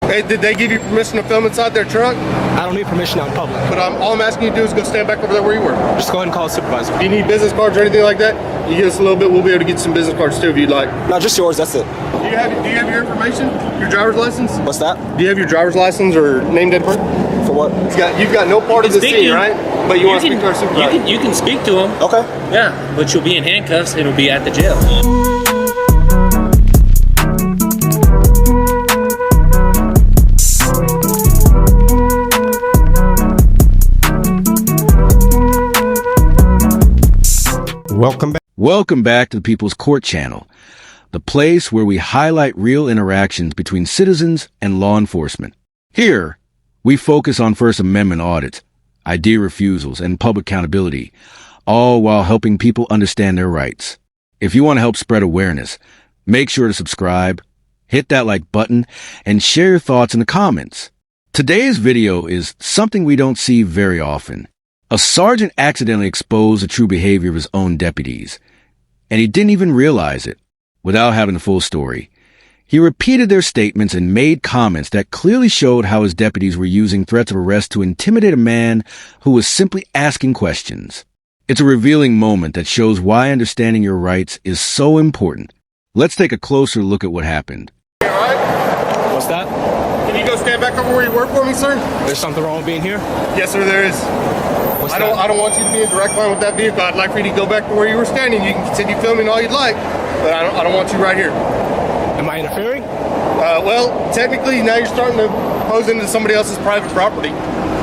Hey, did they give you permission to film inside their truck? I don't need permission out in public. But all I'm asking you to do is go stand back over there where you were. Just go ahead and call a supervisor. Do you need business cards or anything like that? You give us a little bit, we'll be able to get some business cards too if you'd like. No, just yours, that's it. Do you have your information? Your driver's license? What's that? Do you have your driver's license or name, date, birth? For what? You've got no part of the scene, right? But you want to speak to our supervisor? You can speak to him. Okay. Yeah, but you'll be in handcuffs. It'll be at the jail. Welcome back to the People's Court Channel, the place where we highlight real interactions between citizens and law enforcement. Here, we focus on First Amendment audits, ID refusals, and public accountability, all while helping people understand their rights. If you want to help spread awareness, make sure to subscribe, hit that like button, and share your thoughts in the comments. Today's video is something we don't see very often. A sergeant accidentally exposed the true behavior of his own deputies, and he didn't even realize it. Without having the full story, he repeated their statements and made comments that clearly showed how his deputies were using threats of arrest to intimidate a man who was simply asking questions. It's a revealing moment that shows why understanding your rights is so important. Let's take a closer look at what happened. All right. What's that? Can you go stand back over where you work for me, sir? There's something wrong with being here? Yes, sir, there is. What's I that? don't want you to be in direct line with that vehicle. I'd like for you to go back to where you were standing. You can continue filming all you'd like, but I don't want you right here. Am I interfering? Well, technically, now you're starting to pose into somebody else's private property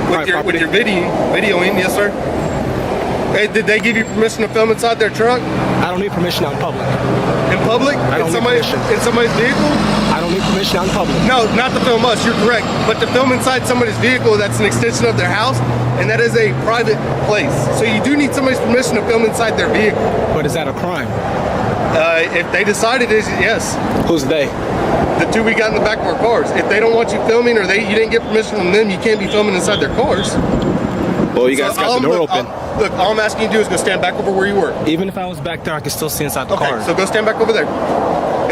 with your videoing. Yes, sir. Hey, did they give you permission to film inside their truck? I don't need permission out in public. In public? I don't need permission. In somebody's vehicle? I don't need permission out in public. No, not to film us, you're correct. But to film inside somebody's vehicle, that's an extension of their house, and that is a private place. So you do need somebody's permission to film inside their vehicle. But is that a crime? If they decide it is, yes. Who's they? The two we got in the back of our cars. If they don't want you filming or you didn't get permission from them, you can't be filming inside their cars. Well, you guys got the door open. Look, all I'm asking you to do is go stand back over where you were. Even if I was back there, I could still see inside the car. Okay, so go stand back over there.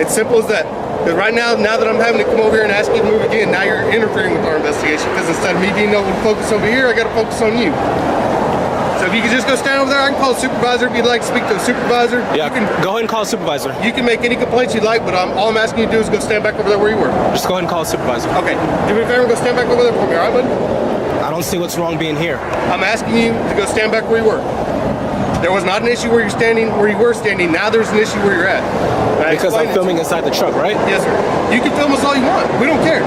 It's simple as that. Because right now that I'm having to come over here and ask you to move again, now you're interfering with our investigation. Because instead of me being able to focus over here, I got to focus on you. So if you could just go stand over there, I can call a supervisor if you'd like to speak to a supervisor. Yeah, go ahead and call a supervisor. You can make any complaints you'd like, but all I'm asking you to do is go stand back over there where you were. Just go ahead and call a supervisor. Okay, do me a favor and go stand back over there for me, all right, bud? I don't see what's wrong being here. I'm asking you to go stand back where you were. There was not an issue where you were standing. Now there's an issue where you're at. Because I'm filming inside the truck, right? Yes, sir. You can film us all you want. We don't care.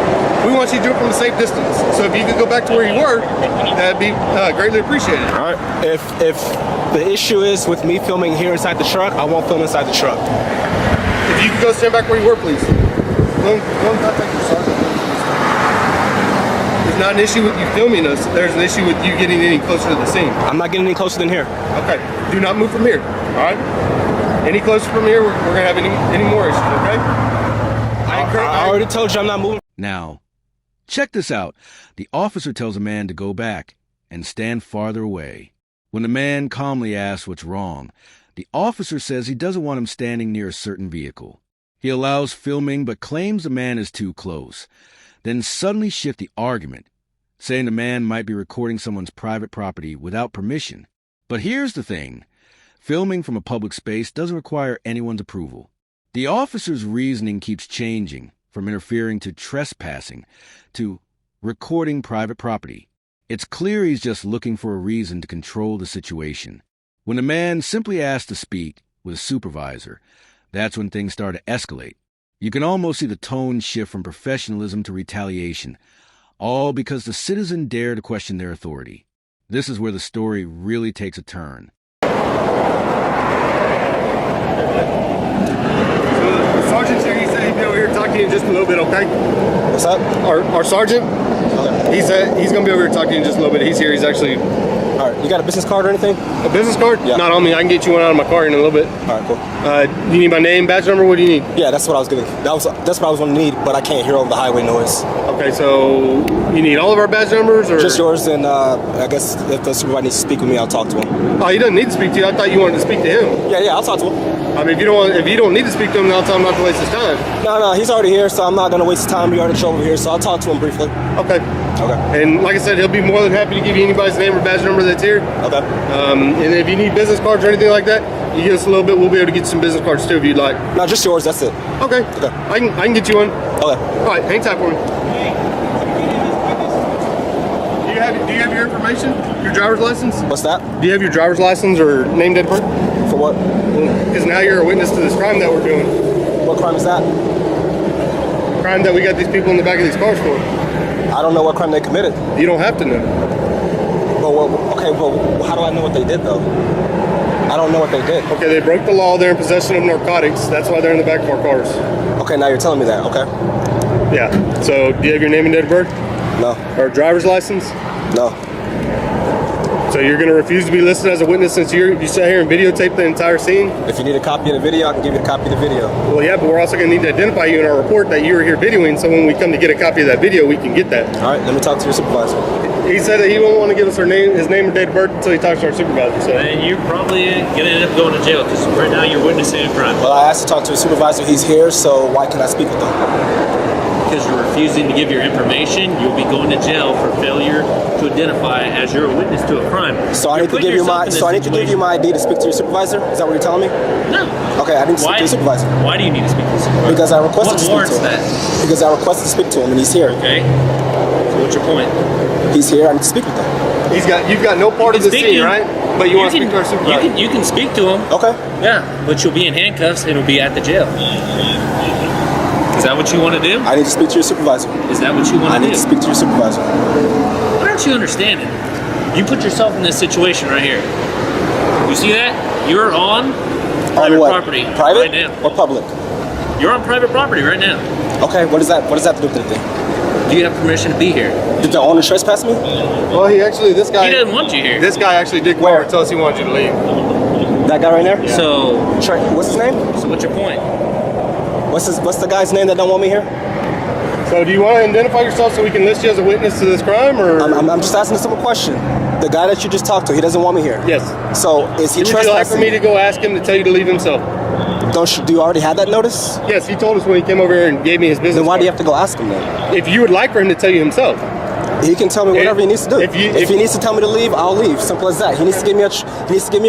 We want you to do it from a safe distance. So if you could go back to where you were, that'd be greatly appreciated. All right. If the issue is with me filming here inside the truck, I won't film inside the truck. If you could go stand back where you were, please. Go and contact your sergeant. There's not an issue with you filming us. There's an issue with you getting any closer to the scene. I'm not getting any closer than here. Okay. Do not move from here. All right. Any closer from here, we're gonna have any more issues. Okay. I already told you I'm not moving. Now, check this out. The officer tells a man to go back and stand farther away. When the man calmly asks what's wrong, the officer says he doesn't want him standing near a certain vehicle. He allows filming but claims the man is too close, then suddenly shift the argument, saying the man might be recording someone's private property without permission. But here's the thing. Filming from a public space doesn't require anyone's approval. The officer's reasoning keeps changing from interfering to trespassing to recording private property. It's clear he's just looking for a reason to control the situation. When the man simply asks to speak with a supervisor, that's when things start to escalate. You can almost see the tone shift from professionalism to retaliation, all because the citizen dared to question their authority. This is where the story really takes a turn. Sergeant's here. He said he'd be over here talking to you in just a little bit, okay? What's up? Our sergeant, Okay. he's going to be over here talking to you in just a little bit. He's here. He's actually... All right. You got a business card or anything? A business card? Yeah. Not on me. I can get you one out of my car in a little bit. All right, cool. You need my name, badge number? What do you need? Yeah, that's what I was gonna. That's what I was gonna need, but I can't hear over the highway noise. Okay, so you need all of our badge numbers, or Just yours, and I guess if the supervisor needs to speak with me, I'll talk to him. Oh, he doesn't need to speak to you. I thought you wanted to speak to him. Yeah, I'll talk to him. I mean, if you don't need to speak to him, then I'll tell him not to waste his time. No, he's already here, so I'm not gonna waste his time. He already showed over here, so I'll talk to him briefly. Okay. Okay. And like I said, he'll be more than happy to give you anybody's name or badge number that's here. Okay. And if you need business cards or anything like that, you give us a little bit, we'll be able to get you some business cards too if you'd like. No, just yours. That's it. Okay. Okay. I can get you one. Okay. All right, hang tight for me. Do you have your information? Your driver's license? What's that? Do you have your driver's license or name, date, of birth? For what? Because now you're a witness to this crime that we're doing. What crime is that? Crime that we got these people in the back of these cars for. I don't know what crime they committed. You don't have to know. Well, how do I know what they did though? I don't know what they did. Okay, they broke the law. They're in possession of narcotics. That's why they're in the back of our cars. Okay, now you're telling me that. Okay. Yeah. So, do you have your name and date of birth? No. Or driver's license? No. So you're going to refuse to be listed as a witness since you sat here and videotaped the entire scene? If you need a copy of the video, I can give you a copy of the video. Well, yeah, but we're also going to need to identify you in our report that you were here videoing, so when we come to get a copy of that video, we can get that. All right, let me talk to your supervisor. He said that he won't want to give us his name or date of birth until he talks to our supervisor. So. And you're probably going to end up going to jail because right now you're witnessing a crime. Well, I asked to talk to a supervisor. He's here, so why can't I speak with him? Because you're refusing to give your information, you'll be going to jail for failure to identify as you're a witness to a crime. So I need to give you my ID to speak to your supervisor? Is that what you're telling me? No. Okay, I need to speak to your supervisor. Why do you need to speak to the supervisor? Because I requested to speak to What warrants him. that? Because I requested to speak to him and he's here. Okay. So what's your point? He's here, I need to speak with him. You've got no part of the scene, right? But you want to speak to our supervisor. You can speak to him. Okay. Yeah, but you'll be in handcuffs and it'll be at the jail. Is that what you want to do? I need to speak to your supervisor. Is that what you want to do? I need to speak to your supervisor. What aren't you understanding? You put yourself in this situation right here. You see that? You're on private property Private right now. or public? You're on private property right now. Okay, what does that do with anything? Do you have permission to be here? Did the owner trespass me? Well, this guy... He doesn't want you here. This guy actually did call and tell us he wanted you to leave. That guy right there? Yeah. So... What's his name? So what's your point? What's the guy's name that don't want me here? So do you want to identify yourself so we can list you as a witness to this crime, or...? I'm just asking a simple question. The guy that you just talked to, he doesn't want me here. Yes. So is he Would you trespassing? like for me to go ask him to tell you to leave himself? Do you already have that notice? Yes, he told us when he came over here and gave me his business Then why do you card. have to go ask him then? If you would like for him to tell you himself. He can tell me whatever he needs to do. If he needs to tell me to leave, I'll leave. Simple as that. He needs to give me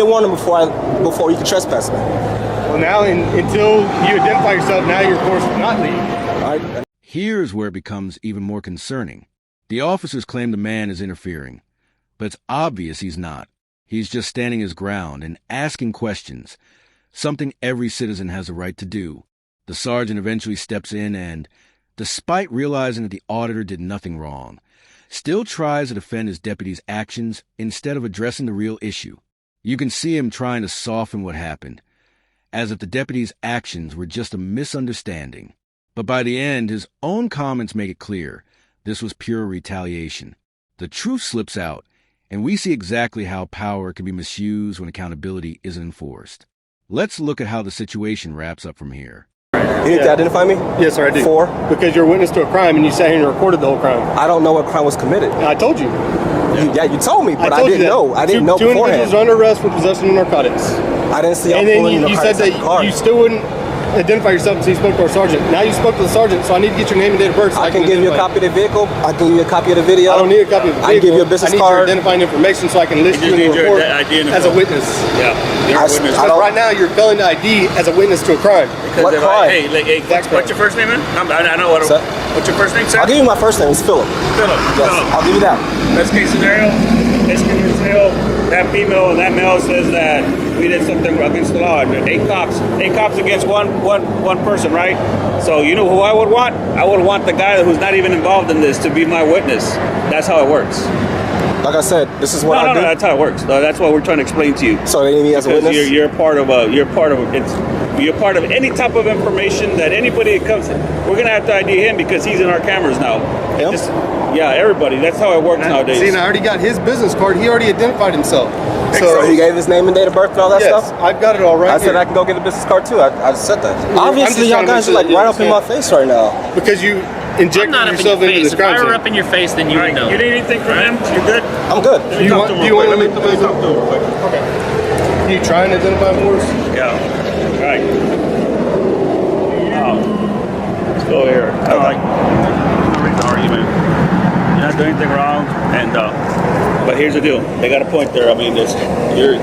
a warning before he can trespass me. Well, now until you identify yourself, now you're forced to not leave. All right. Here's where it becomes even more concerning. The officers claim the man is interfering, but it's obvious he's not. He's just standing his ground and asking questions, something every citizen has a right to do. The sergeant eventually steps in and, despite realizing that the auditor did nothing wrong, still tries to defend his deputy's actions instead of addressing the real issue. You can see him trying to soften what happened, as if the deputy's actions were just a misunderstanding. But by the end, his own comments make it clear this was pure retaliation. The truth slips out, and we see exactly how power can be misused when accountability isn't enforced. Let's look at how the situation wraps up from here. You need to identify me? Yes, sir, I do. For? Because you're a witness to a crime and you sat here and recorded the whole crime. I don't know what crime was committed. I told you. You told me, but I told you didn't that. know. I didn't know Two beforehand. individuals are under arrest for possession of narcotics. I didn't see y'all And then pulling you said that you still wouldn't identify yourself until you spoke to our sergeant. Now you spoke to the sergeant, so I need to get your name and date of birth. So I can give you a copy of the vehicle. I can give you a copy of the video. I don't need a copy of the vehicle. I can give you a business I need card. your identifying information so I can list you in the report as a witness. Yeah. You're a witness. Because right now you're failing to ID as a witness to a crime. What crime? Hey, what's your first name, man? I know what. Sir? What's your first name, sir? I'll give you my first name. It's Philip. Philip. Yes, I'll give you that. Best case scenario, that female and that male says that we did something against the law. Eight cops against one person, right? So you know who I would want? I would want the guy who's not even involved in this to be my witness. That's how it works. Like I said, this is what I do. No, that's how it works. That's what we're trying to explain to you. So they need me as a Because witness? you're part of any type of information that anybody that comes. We're gonna have to ID him because he's in our cameras now. Him? Yeah, everybody. That's how it works nowadays. See, and I already got his business card. He already identified himself. So he gave his name and date of birth and all that Yes, stuff? I've got it all right I said here. I can go get a business card too. I just said that. I'm Obviously, just y'all trying to guys are make like sure that right you up in my understand. face right now. Because you I'm injected not up in your yourself into face. this If I crime were scene. up in your face, then you would know. You need anything from him? You good? I'm good. Do you want to make the move? Okay. Can you try and identify him for us? Yeah. All right. right? Let's go here. I don't like no reason to argue, man. You're not doing anything wrong, and but here's the deal. They got a point there. I mean, your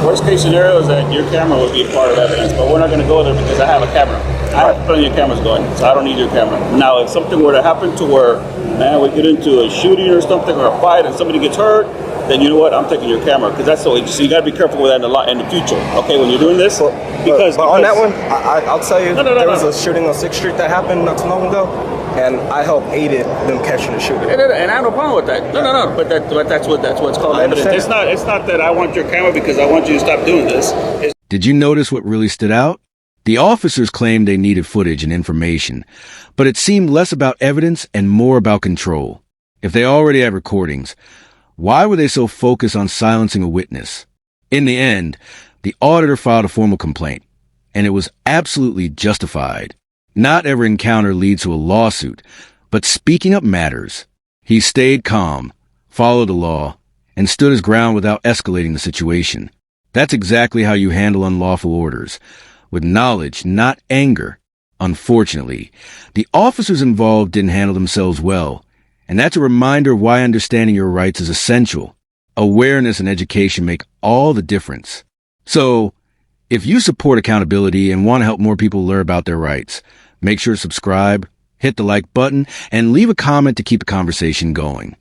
worst case scenario is that your camera would be a part of evidence, but we're not going to go there because I have a camera. I have plenty of cameras going, so I don't need your camera. Now, if something were to happen to where, man, we get into a shooting or something or a fight and somebody gets hurt, then you know what? I'm taking your camera because that's the way. So you got to be careful with that in the future. Okay, when you're doing this, because on that one, I'll tell you, there was a shooting on 6th Street that happened not too long ago, and I helped aided them catching the shooter. And I have no problem with that. No. But that's what's called evidence. It's not that I want your camera because I want you to stop doing this. Did you notice what really stood out? The officers claimed they needed footage and information, but it seemed less about evidence and more about control. If they already had recordings, why were they so focused on silencing a witness? In the end, the auditor filed a formal complaint, and it was absolutely justified. Not every encounter leads to a lawsuit, but speaking up matters. He stayed calm, followed the law, and stood his ground without escalating the situation. That's exactly how you handle unlawful orders, with knowledge, not anger. Unfortunately, the officers involved didn't handle themselves well, and that's a reminder of why understanding your rights is essential. Awareness and education make all the difference. So, if you support accountability and want to help more people learn about their rights, make sure to subscribe, hit the like button, and leave a comment to keep the conversation going.